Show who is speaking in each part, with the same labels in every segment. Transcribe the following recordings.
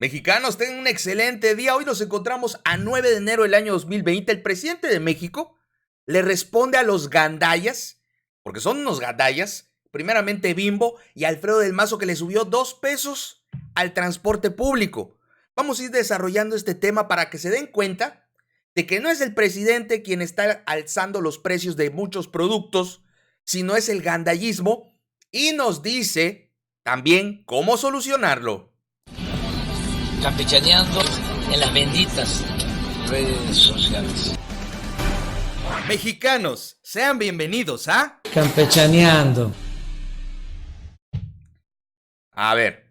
Speaker 1: Mexicanos, tengan un excelente día. Hoy nos encontramos a 9 de enero del año 2020. El presidente de México le responde a los gandallas, porque son unos gandallas, primeramente Bimbo y Alfredo del Mazo, que le subió 2 pesos al transporte público. Vamos a ir desarrollando este tema para que se den cuenta de que no es el presidente quien está alzando los precios de muchos productos, sino es el gandallismo, y nos dice también cómo solucionarlo.
Speaker 2: Campechaneando en las benditas redes sociales.
Speaker 1: Mexicanos, sean bienvenidos a
Speaker 3: Campechaneando.
Speaker 1: A ver,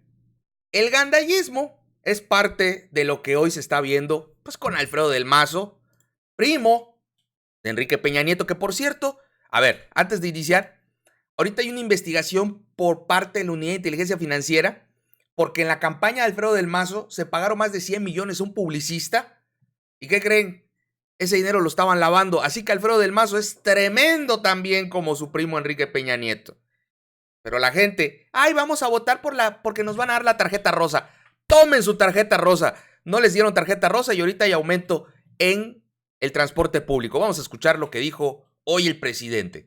Speaker 1: el gandallismo es parte de lo que hoy se está viendo, pues con Alfredo del Mazo, primo de Enrique Peña Nieto, que por cierto, a ver, antes de iniciar, ahorita hay una investigación por parte de la Unidad de Inteligencia Financiera, porque en la campaña de Alfredo del Mazo se pagaron más de 100 millones a un publicista. ¿Y qué creen? Ese dinero lo estaban lavando. Así que Alfredo del Mazo es tremendo también como su primo Enrique Peña Nieto. Pero la gente, ay, vamos a votar porque nos van a dar la tarjeta rosa. Tomen su tarjeta rosa. No les dieron tarjeta rosa y ahorita hay aumento en el transporte público. Vamos a escuchar lo que dijo hoy el presidente.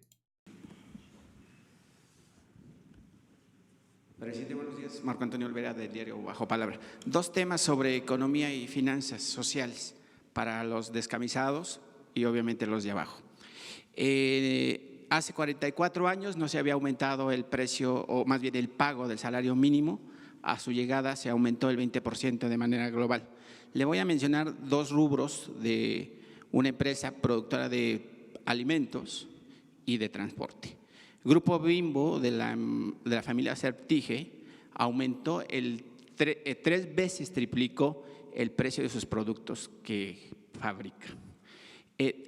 Speaker 4: Presidente, buenos días. Marco Antonio Olvera, del diario Bajo Palabra. 2 temas sobre economía y finanzas sociales para los descamisados y obviamente los de abajo. Hace 44 años no se había aumentado el precio, o más bien el pago del salario mínimo. A su llegada se aumentó el 20% de manera global. Le voy a mencionar 2 rubros de una empresa productora de alimentos y de transporte. Grupo Bimbo de la familia Certige aumentó 3 veces, triplicó el precio de sus productos que fabrica.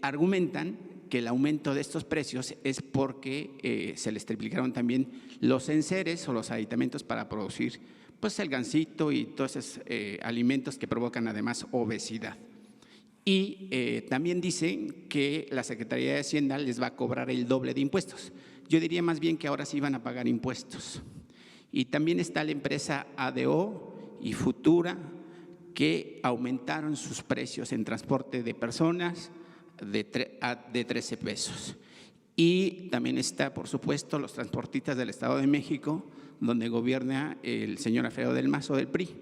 Speaker 4: Argumentan que el aumento de estos precios es porque se les triplicaron también los enseres o los aditamentos para producir pues, el gansito y todos esos alimentos que provocan además obesidad. Y también dicen que la Secretaría de Hacienda les va a cobrar el doble de impuestos. Yo diría más bien que ahora sí van a pagar impuestos. Y también está la empresa ADO y Futura, que aumentaron sus precios en transporte de personas de 13 pesos. Y también está, por supuesto, los transportistas del Estado de México, donde gobierna el señor Alfredo del Mazo del PRI.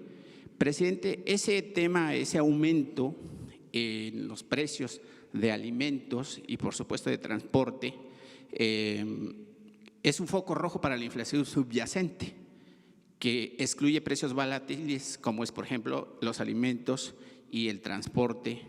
Speaker 4: Presidente, ese tema, ese aumento en los precios de alimentos y, por supuesto, de transporte, es un foco rojo para la inflación subyacente, que excluye precios volátiles como es, por ejemplo, los alimentos y el transporte,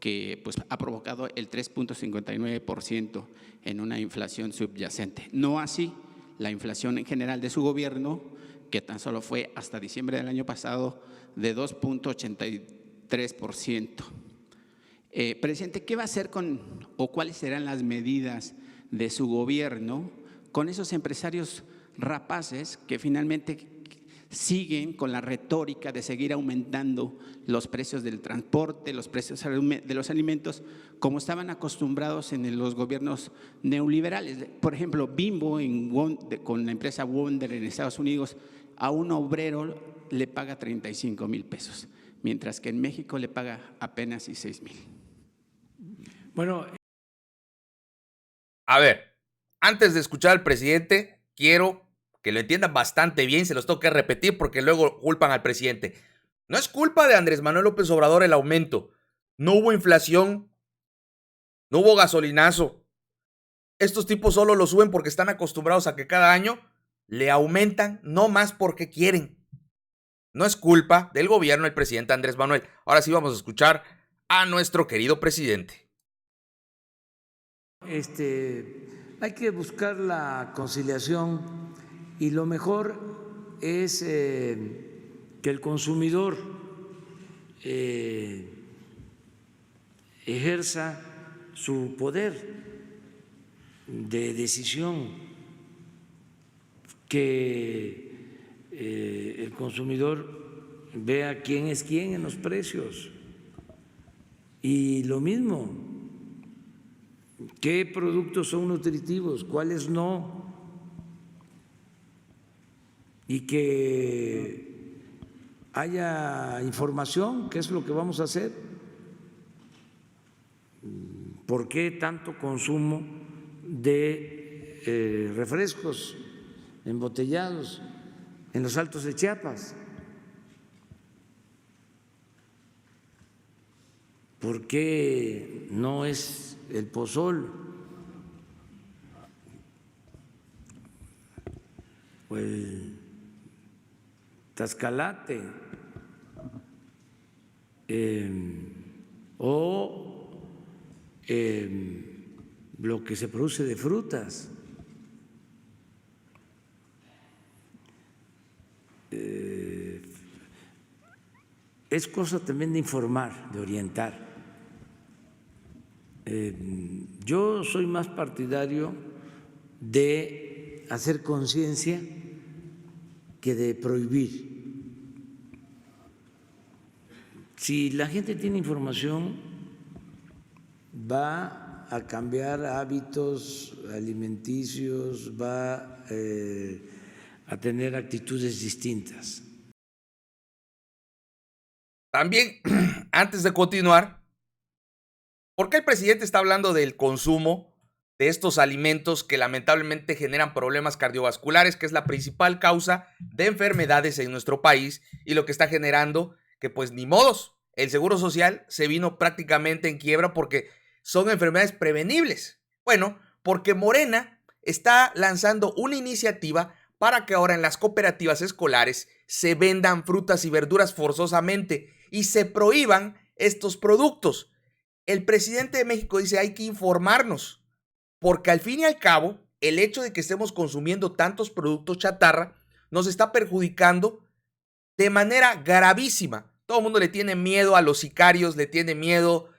Speaker 4: que pues, ha provocado el 3.59% en una inflación subyacente. No así la inflación en general de su gobierno, que tan solo fue hasta diciembre del año pasado de 2.83%. Presidente, ¿qué va a hacer o cuáles serán las medidas de su gobierno con esos empresarios rapaces que finalmente siguen con la retórica de seguir aumentando los precios del transporte, los precios de los alimentos, como estaban acostumbrados en los gobiernos neoliberales? Por ejemplo, Bimbo con la empresa Wonder en Estados Unidos, a un obrero le paga 35,000 pesos, mientras que en México le paga apenas 6,000.
Speaker 3: Bueno,
Speaker 1: A ver, antes de escuchar al presidente, quiero que lo entiendan bastante bien, se los tengo que repetir porque luego culpan al presidente. No es culpa de Andrés Manuel López Obrador el aumento. No hubo inflación, no hubo gasolinazo. Estos tipos solo lo suben porque están acostumbrados a que cada año le aumentan, no más porque quieren. No es culpa del gobierno del presidente Andrés Manuel. Ahora sí vamos a escuchar a nuestro querido presidente.
Speaker 3: hay que buscar la conciliación y lo mejor es que el consumidor ejerza su poder de decisión, que el consumidor vea quién es quién en los precios. Y lo mismo, qué productos son nutritivos, cuáles no, y que haya información, qué es lo que vamos a hacer, por qué tanto consumo de refrescos embotellados en los Altos de Chiapas, por qué no es el pozol o el Tascalate o lo que se produce de frutas. Es cosa también de informar, de orientar. Yo soy más partidario de hacer conciencia que de prohibir. Si la gente tiene información, va a cambiar hábitos alimenticios, va a tener actitudes distintas.
Speaker 1: También, antes de continuar, ¿por qué el presidente está hablando del consumo de estos alimentos que lamentablemente generan problemas cardiovasculares, que es la principal causa de enfermedades en nuestro país y lo que está generando que pues ni modos, el Seguro Social se vino prácticamente en quiebra porque son enfermedades prevenibles? Bueno, porque Morena está lanzando una iniciativa para que ahora en las cooperativas escolares se vendan frutas y verduras forzosamente y se prohíban estos productos. El presidente de México dice hay que informarnos, porque al fin y al cabo, el hecho de que estemos consumiendo tantos productos chatarra nos está perjudicando de manera gravísima. Todo el mundo le tiene miedo a los sicarios, le tiene miedo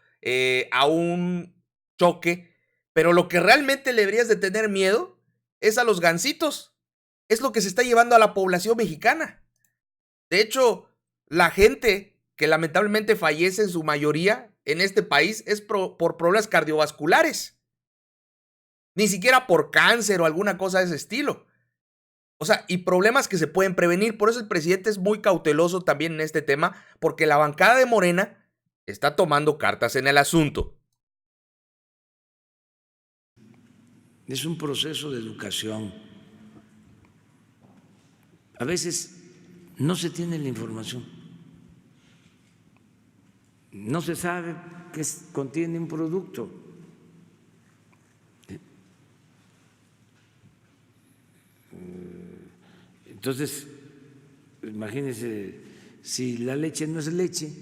Speaker 1: a un choque, pero lo que realmente le deberías de tener miedo es a los gansitos. Es lo que se está llevando a la población mexicana. De hecho, la gente que lamentablemente fallece en su mayoría en este país es por problemas cardiovasculares. Ni siquiera por cáncer o alguna cosa de ese estilo. O sea, y problemas que se pueden prevenir. Por eso el presidente es muy cauteloso también en este tema, porque la bancada de Morena está tomando cartas en el asunto.
Speaker 3: Es un proceso de educación. A veces no se tiene la información. No se sabe qué contiene un producto. Entonces, imagínense, si la leche no es leche,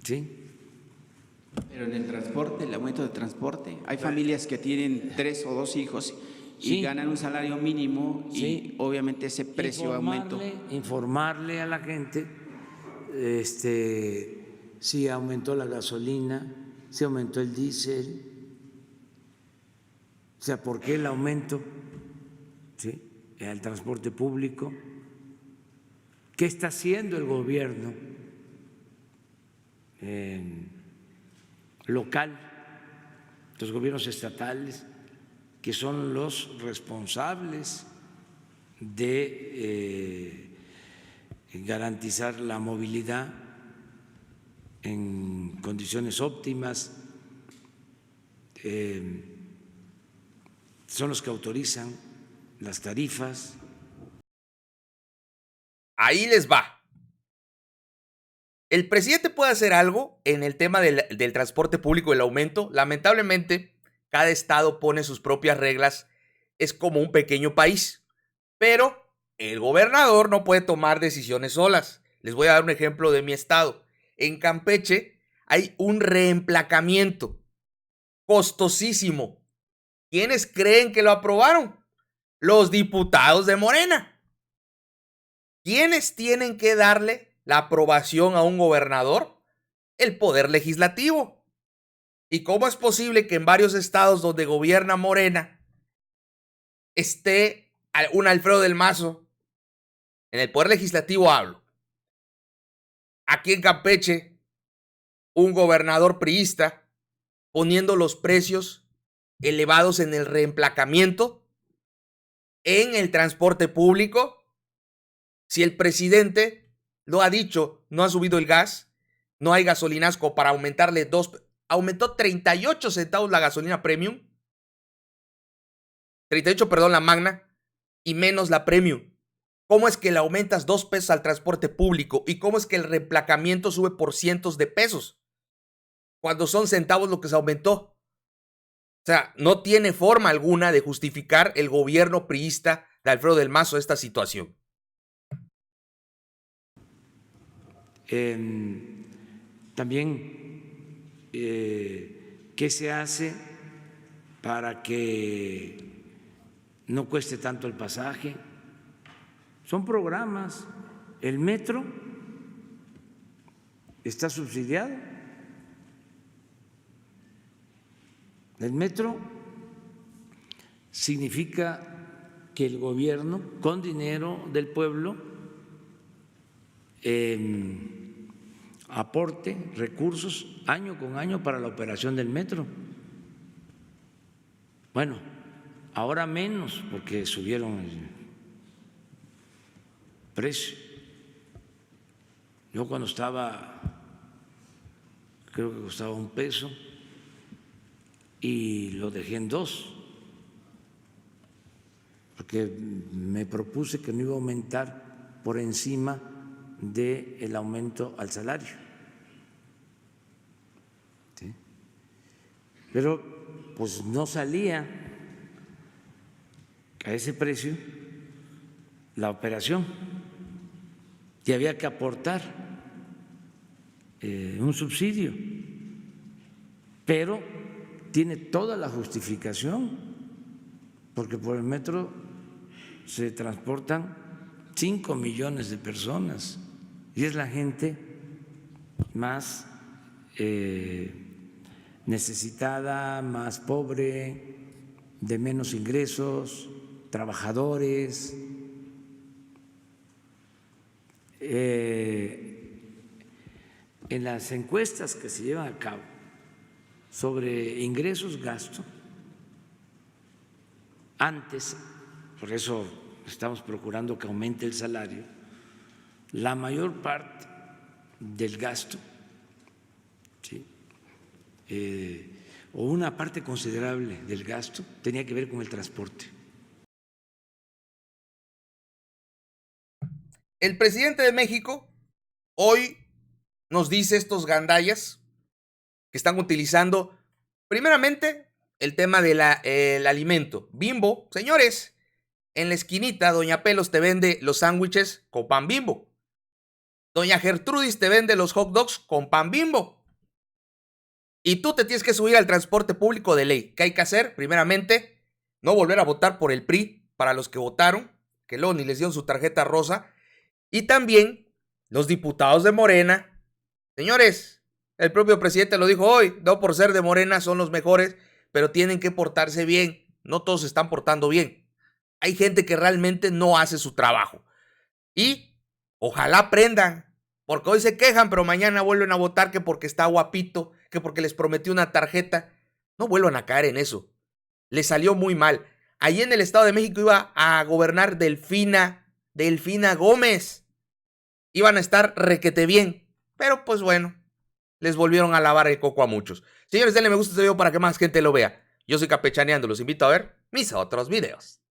Speaker 3: ¿sí?
Speaker 4: Pero en el transporte, el aumento de transporte, hay familias que tienen 3 o 2 hijos y
Speaker 3: Sí.
Speaker 4: ganan un salario mínimo y
Speaker 3: Sí.
Speaker 4: obviamente ese precio aumenta.
Speaker 3: Informarle a la gente si aumentó la gasolina, si aumentó el diésel, o sea, ¿por qué el aumento? ¿Sí? Al transporte público. ¿Qué está haciendo el gobierno local, los gobiernos estatales, que son los responsables de garantizar la movilidad en condiciones óptimas? Son los que autorizan las tarifas.
Speaker 1: Ahí les va. El presidente puede hacer algo en el tema del transporte público, el aumento. Lamentablemente, cada estado pone sus propias reglas. Es como un pequeño país. Pero el gobernador no puede tomar decisiones solas. Les voy a dar un ejemplo de mi estado. En Campeche hay un reemplacamiento costosísimo. ¿Quiénes creen que lo aprobaron? Los diputados de Morena. ¿Quiénes tienen que darle la aprobación a un gobernador? El poder legislativo. ¿Y cómo es posible que en varios estados donde gobierna Morena esté un Alfredo del Mazo? En el poder legislativo hablo. Aquí en Campeche, un gobernador priista poniendo los precios elevados en el reemplacamiento, en el transporte público, Si el presidente lo ha dicho, no ha subido el gas, no hay gasolinasco para aumentarle aumentó 38 centavos la gasolina premium, 38, perdón, la magna, y menos la premium. ¿Cómo es que le aumentas 2 pesos al transporte público? ¿Y cómo es que el reemplacamiento sube por cientos de pesos? Cuando son centavos lo que se aumentó. O sea, no tiene forma alguna de justificar el gobierno priista de Alfredo del Mazo esta situación.
Speaker 3: También, ¿qué se hace para que no cueste tanto el pasaje? Son programas. El metro está subsidiado. El metro significa que el gobierno, con dinero del pueblo, aporte recursos año con año para la operación del metro. Bueno, ahora menos porque subieron el precio. Yo cuando estaba, creo que costaba 1 peso y lo dejé en 2, porque me propuse que no iba a aumentar por encima del aumento al salario. ¿Sí? Pero pues no salía a ese precio la operación y había que aportar un subsidio, pero tiene toda la justificación, porque por el metro se transportan 5 millones de personas y es la gente más necesitada, más pobre, de menos ingresos, trabajadores. En las encuestas que se llevan a cabo sobre ingresos, gasto, antes, por eso estamos procurando que aumente el salario, la mayor parte del gasto, ¿sí?, o una parte considerable del gasto tenía que ver con el transporte.
Speaker 1: El presidente de México hoy nos dice estos gandallas que están utilizando, primeramente, el tema del alimento. Bimbo, señores, en la esquinita, Doña Pelos te vende los sándwiches con pan Bimbo. Doña Gertrudis te vende los hot dogs con pan Bimbo. Y tú te tienes que subir al transporte público de ley. ¿Qué hay que hacer? Primeramente, no volver a votar por el PRI para los que votaron, que luego ni les dieron su tarjeta rosa. Y también los diputados de Morena. Señores, el propio presidente lo dijo hoy, no por ser de Morena son los mejores, pero tienen que portarse bien. No todos se están portando bien. Hay gente que realmente no hace su trabajo. Y ojalá aprendan, porque hoy se quejan, pero mañana vuelven a votar que porque está guapito, que porque les prometió una tarjeta. No vuelvan a caer en eso. Les salió muy mal. Allí en el Estado de México iba a gobernar Delfina Gómez. Iban a estar requete bien, pero pues bueno, les volvieron a lavar el coco a muchos. Señores, denle me gusta a este video para que más gente lo vea. Yo soy Campechaneando, los invito a ver mis otros videos.